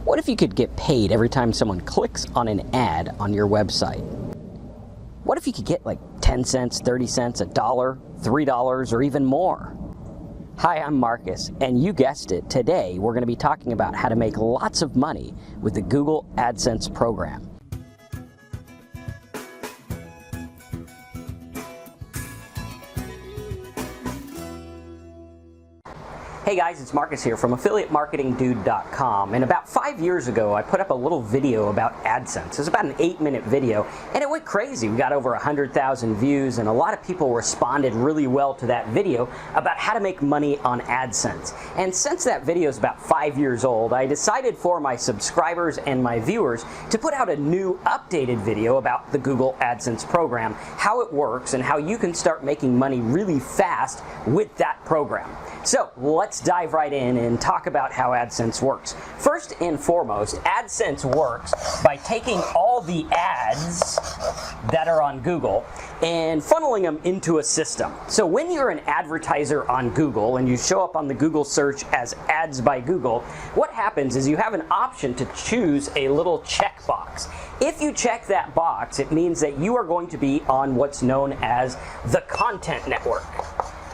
What if you could get paid every time someone clicks on an ad on your website? What if you could get like 10 cents, 30 cents, $1, $3, or even more? Hi, I'm Marcus, and you guessed it, today we're going to be talking about how to make lots of money with the Google AdSense program. Hey guys, it's Marcus here from AffiliateMarketingDude.com, and about 5 years ago I put up a little video about AdSense. It was about an 8-minute video, and it went crazy. We got over 100,000 views, and a lot of people responded really well to that video about how to make money on AdSense. And since that video is about 5 years old, I decided for my subscribers and my viewers to put out a new updated video about the Google AdSense program, how it works, and how you can start making money really fast with that program. So let's dive right in and talk about how AdSense works. First and foremost, AdSense works by taking all the ads that are on Google and funneling them into a system. So when you're an advertiser on Google and you show up on the Google search as Ads by Google, what happens is you have an option to choose a little checkbox. If you check that box, it means that you are going to be on what's known as the content network.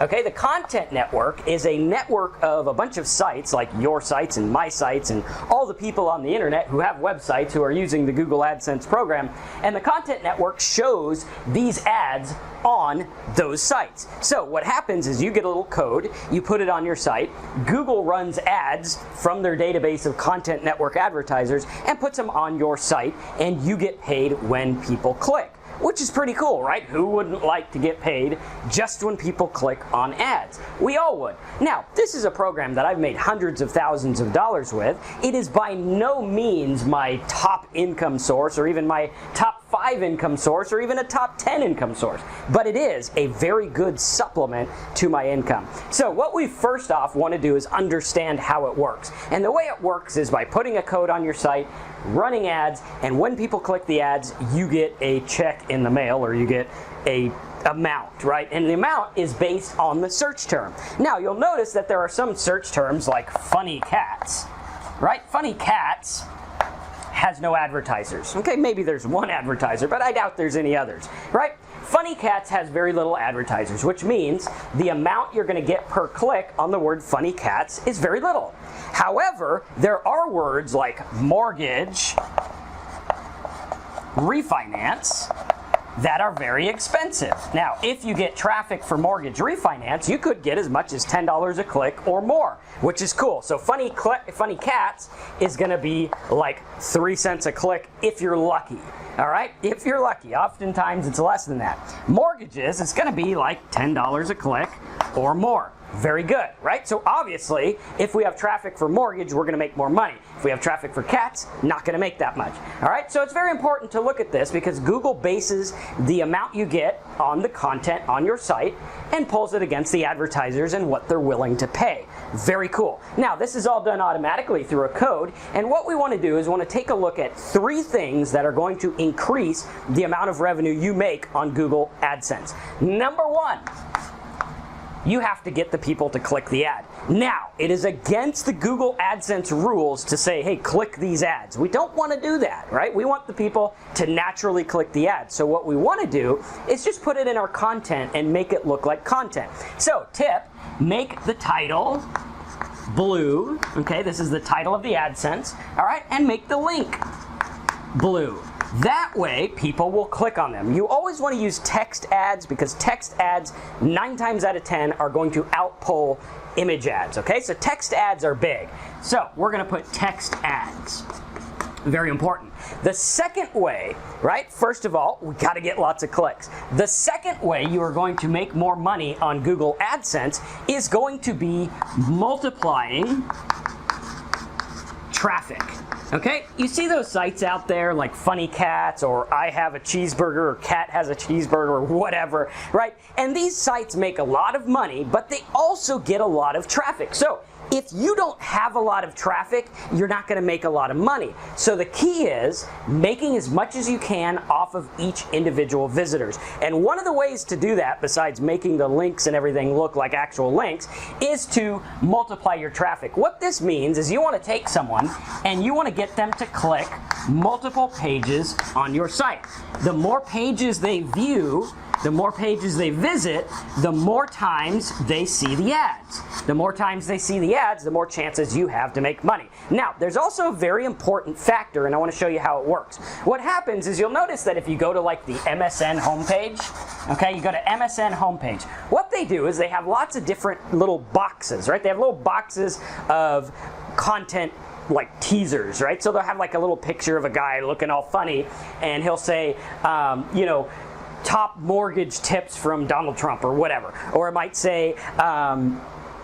Okay, the content network is a network of a bunch of sites like your sites and my sites and all the people on the internet who have websites who are using the Google AdSense program, and the content network shows these ads on those sites. So what happens is you get a little code, you put it on your site, Google runs ads from their database of content network advertisers and puts them on your site, and you get paid when people click. Which is pretty cool, right? Who wouldn't like to get paid just when people click on ads? We all would. Now, this is a program that I've made hundreds of thousands of dollars with. It is by no means my top income source or even my top 5 income source or even a top 10 income source, but it is a very good supplement to my income. So what we first off want to do is understand how it works. And the way it works is by putting a code on your site, running ads, and when people click the ads, you get a check in the mail, or you get a amount, right? And the amount is based on the search term. Now, you'll notice that there are some search terms like funny cats, right? Funny cats has no advertisers. Okay, maybe there's one advertiser, but I doubt there's any others, right? Funny cats has very little advertisers, which means the amount you're going to get per click on the word funny cats is very little. However, there are words like mortgage, refinance, that are very expensive. Now, if you get traffic for mortgage refinance, you could get as much as $10 a click or more, which is cool. So funny cats is going to be like 3 cents a click if you're lucky. All right, if you're lucky. Oftentimes it's less than that. Mortgages, it's going to be like $10 a click or more. Very good, right? So obviously, if we have traffic for mortgage, we're going to make more money. If we have traffic for cats, not going to make that much. All right, so it's very important to look at this because Google bases the amount you get on the content on your site and pulls it against the advertisers and what they're willing to pay. Very cool. Now, this is all done automatically through a code, and what we want to do is we want to take a look at 3 things that are going to increase the amount of revenue you make on Google AdSense. Number 1, you have to get the people to click the ad. Now, it is against the Google AdSense rules to say, hey, click these ads. We don't want to do that, right? We want the people to naturally click the ad. So what we want to do is just put it in our content and make it look like content. So, tip, make the title blue. Okay, this is the title of the AdSense. All right, and make the link blue. That way, people will click on them. You always want to use text ads because text ads, 9 times out of 10, are going to outpull image ads, okay? So text ads are big. So we're going to put text ads. Very important. The second way, right, first of all, we got to get lots of clicks. The second way you are going to make more money on Google AdSense is going to be multiplying traffic. Okay, you see those sites out there like Funny Cats or I Have a Cheeseburger or Cat Has a Cheeseburger or whatever, right? And these sites make a lot of money, but they also get a lot of traffic. So If you don't have a lot of traffic, you're not going to make a lot of money. So the key is making as much as you can off of each individual visitors. And one of the ways to do that, besides making the links and everything look like actual links, is to multiply your traffic. What this means is you want to take someone and you want to get them to click multiple pages on your site. The more pages they view, the more pages they visit, the more times they see the ads. The more times they see the ads, the more chances you have to make money. Now, there's also a very important factor, and I want to show you how it works. What happens is you'll notice that if you go to like the MSN homepage, okay, you go to MSN homepage, what they do is they have lots of different little boxes, right? They have little boxes of content like teasers, right? So they'll have like a little picture of a guy looking all funny, and he'll say, you know, top mortgage tips from Donald Trump or whatever. Or it might say,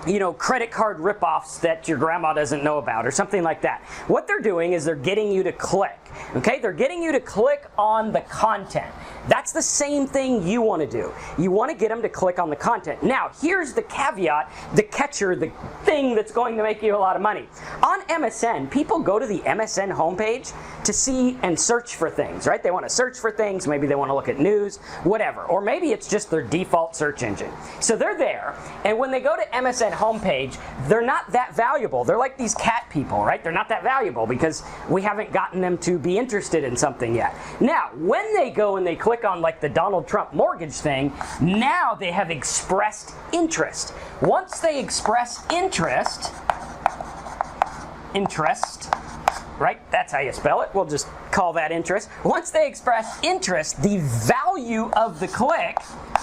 you know, credit card ripoffs that your grandma doesn't know about or something like that. What they're doing is they're getting you to click. Okay, they're getting you to click on the content. That's the same thing you want to do. You want to get them to click on the content. Now, here's the caveat, the catcher, the thing that's going to make you a lot of money. On MSN, people go to the MSN homepage to see and search for things, right? They want to search for things, maybe they want to look at news, whatever. Or maybe it's just their default search engine. So they're there, and when they go to MSN homepage, they're not that valuable. They're like these cat people, right? They're not that valuable because we haven't gotten them to be interested in something yet. Now, when they go and they click on like the Donald Trump mortgage thing, now they have expressed interest. Once they express interest, right? That's how you spell it. We'll just call that interest. Once they express interest, the value of the click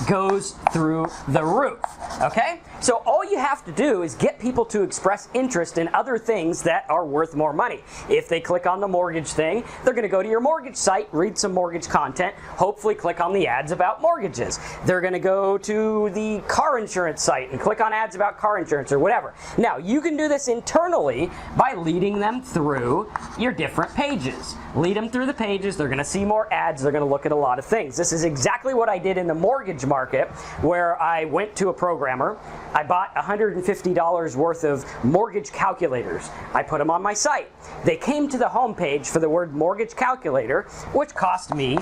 goes through the roof, okay? So all you have to do is get people to express interest in other things that are worth more money. If they click on the mortgage thing, they're gonna go to your mortgage site, read some mortgage content, hopefully click on the ads about mortgages. They're gonna go to the car insurance site and click on ads about car insurance or whatever. Now, you can do this internally by leading them through your different pages. Lead them through the pages, they're gonna see more ads, they're gonna look at a lot of things. This is exactly what I did in the mortgage market, where I went to a programmer, I bought $150 worth of mortgage calculators. I put them on my site. They came to the homepage for the word mortgage calculator, which cost me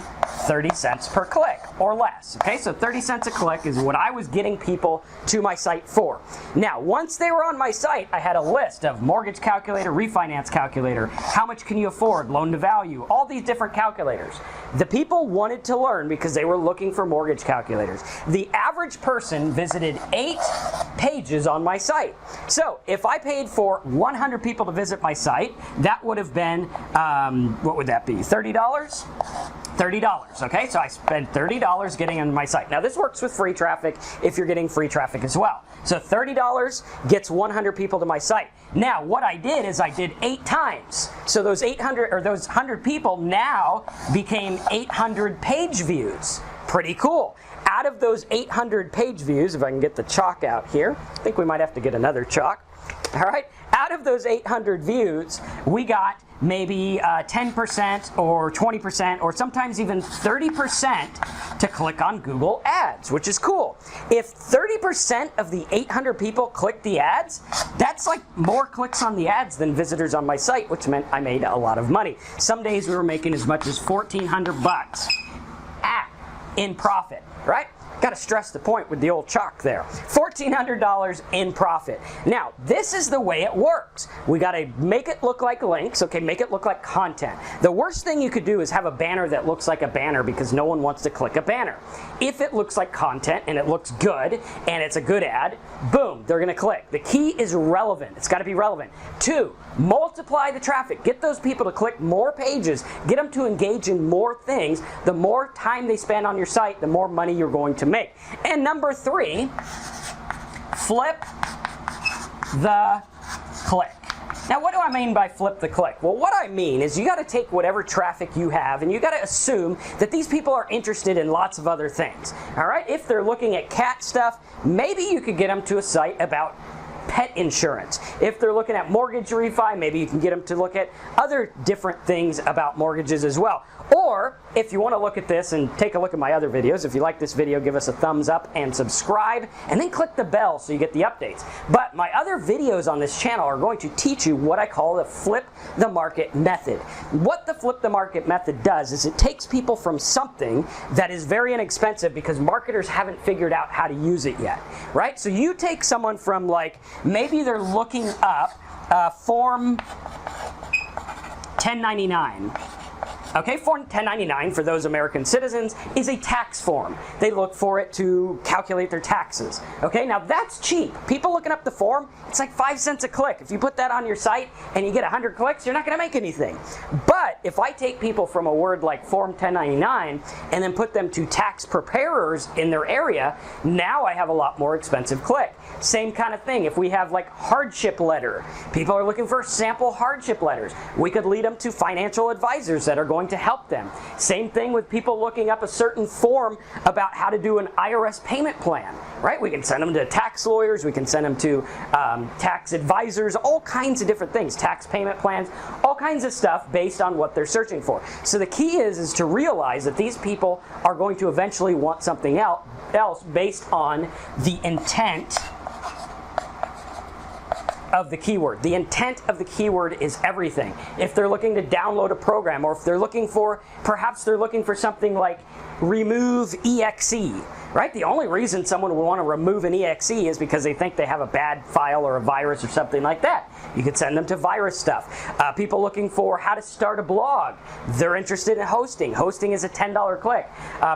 30 cents per click or less. Okay, so 30 cents a click is what I was getting people to my site for. Now, once they were on my site, I had a list of mortgage calculator, refinance calculator, how much can you afford, loan to value, all these different calculators. The people wanted to learn because they were looking for mortgage calculators. The average person visited 8 pages on my site. So if I paid for 100 people to visit my site, that would have been, what would that be, $30? $30, okay? So I spent $30 getting on my site. Now this works with free traffic if you're getting free traffic as well. So $30 gets 100 people to my site. Now what I did is I did 8 times. So those 100 people now became 800 page views. Pretty cool. Out of those 800 page views, if I can get the chalk out here, I think we might have to get another chalk. All right, out of those 800 views, we got maybe 10% or 20% or sometimes even 30% to click on Google Ads, which is cool. If 30% of the 800 people click the ads, that's like more clicks on the ads than visitors on my site, which meant I made a lot of money. Some days we were making as much as $1,400 in profit, right? Got to stress the point with the old chalk there. $1,400 in profit. Now, this is the way it works. We got to make it look like links, okay, make it look like content. The worst thing you could do is have a banner that looks like a banner because no one wants to click a banner. If it looks like content and it looks good and it's a good ad, boom, they're going to click. The key is relevant. It's got to be relevant. 2, multiply the traffic. Get those people to click more pages. Get them to engage in more things. The more time they spend on your site, the more money you're going to make. And number 3, flip the click. Now, what do I mean by flip the click? Well, what I mean is you got to take whatever traffic you have and you got to assume that these people are interested in lots of other things. All right? If they're looking at cat stuff, maybe you could get them to a site about pet insurance. If they're looking at mortgage refi, maybe you can get them to look at other different things about mortgages as well. Or if you want to look at this and take a look at my other videos, if you like this video, give us a thumbs up and subscribe, and then click the bell so you get the updates. But my other videos on this channel are going to teach you what I call the flip the market method. What the flip the market method does is it takes people from something that is very inexpensive because marketers haven't figured out how to use it yet, right? So you take someone from, like, maybe they're looking up Form 1099. Okay, Form 1099, for those American citizens, is a tax form. They look for it to calculate their taxes. Okay, now that's cheap. People looking up the form, it's like 5 cents a click. If you put that on your site and you get 100 clicks, you're not going to make anything. But if I take people from a word like Form 1099 and then put them to tax preparers in their area, now I have a lot more expensive click. Same kind of thing. If we have like hardship letter, people are looking for sample hardship letters. We could lead them to financial advisors that are going to help them. Same thing with people looking up a certain form about how to do an IRS payment plan, right? We can send them to tax lawyers, we can send them to tax advisors, all kinds of different things, tax payment plans, all kinds of stuff based on what they're searching for. So the key is to realize that these people are going to eventually want something else based on the intent of the keyword. The intent of the keyword is everything. If they're looking to download a program, or if they're looking for, perhaps they're looking for something like remove EXE, right? The only reason someone would want to remove an EXE is because they think they have a bad file or a virus or something like that. You could send them to virus stuff. People looking for how to start a blog. They're interested in hosting. Hosting is a $10 click.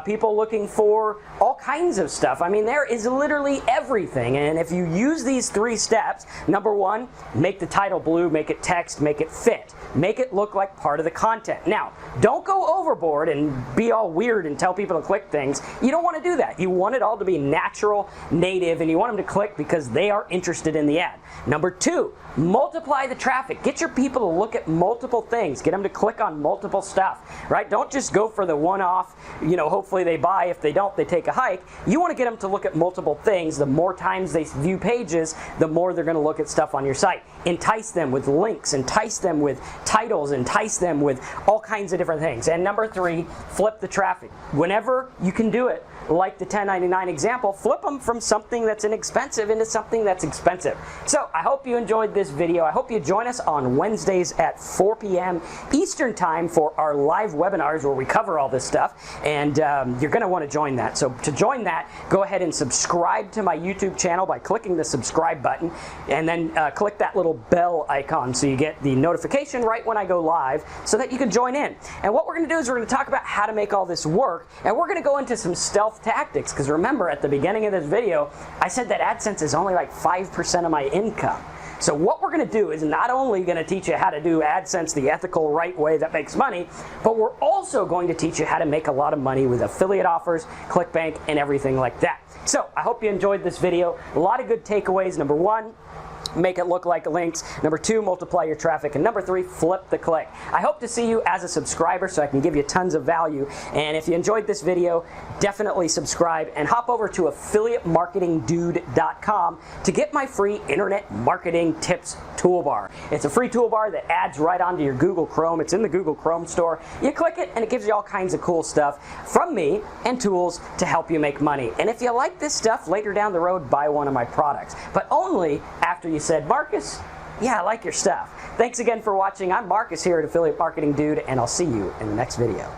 People looking for all kinds of stuff. I mean, there is literally everything. And if you use these 3 steps, number 1, make the title blue, make it text, make it fit. Make it look like part of the content. Now, don't go overboard and be all weird and tell people to click things. You don't want to do that. You want it all to be natural, native, and you want them to click because they are interested in the ad. Number 2, multiply the traffic. Get your people to look at multiple things. Get them to click on multiple stuff, right? Don't just go for the one-off, hopefully they buy. If they don't, they take a hike. You want to get them to look at multiple things. The more times they view pages, the more they're going to look at stuff on your site. Entice them with links, entice them with titles, entice them with all kinds of different things. And number 3, flip the traffic. Whenever you can do it, like the 1099 example, flip them from something that's inexpensive into something that's expensive. So I hope you enjoyed this video. I hope you join us on Wednesdays at 4 p.m. Eastern Time for our live webinars where we cover all this stuff, and you're going to want to join that. So to join that, go ahead and subscribe to my YouTube channel by clicking the subscribe button, and then click that little bell icon so you get the notification right when I go live so that you can join in. And what we're going to do is we're going to talk about how to make all this work, and we're going to go into some stealth tactics, because remember at the beginning of this video I said that AdSense is only like 5% of my income. So what we're going to do is not only going to teach you how to do AdSense the ethical, right way that makes money, but we're also going to teach you how to make a lot of money with affiliate offers, ClickBank, and everything like that. So I hope you enjoyed this video. A lot of good takeaways. Number 1, make it look like links. Number 2, multiply your traffic. And number 3, flip the click. I hope to see you as a subscriber so I can give you tons of value. And if you enjoyed this video, definitely subscribe and hop over to affiliatemarketingdude.com to get my free internet marketing tips toolbar. It's a free toolbar that adds right onto your Google Chrome. It's in the Google Chrome store. You click it and it gives you all kinds of cool stuff from me and tools to help you make money. And if you like this stuff, later down the road, buy one of my products. But only after you said, Marcus, yeah, I like your stuff. Thanks again for watching. I'm Marcus here at Affiliate Marketing Dude, and I'll see you in the next video.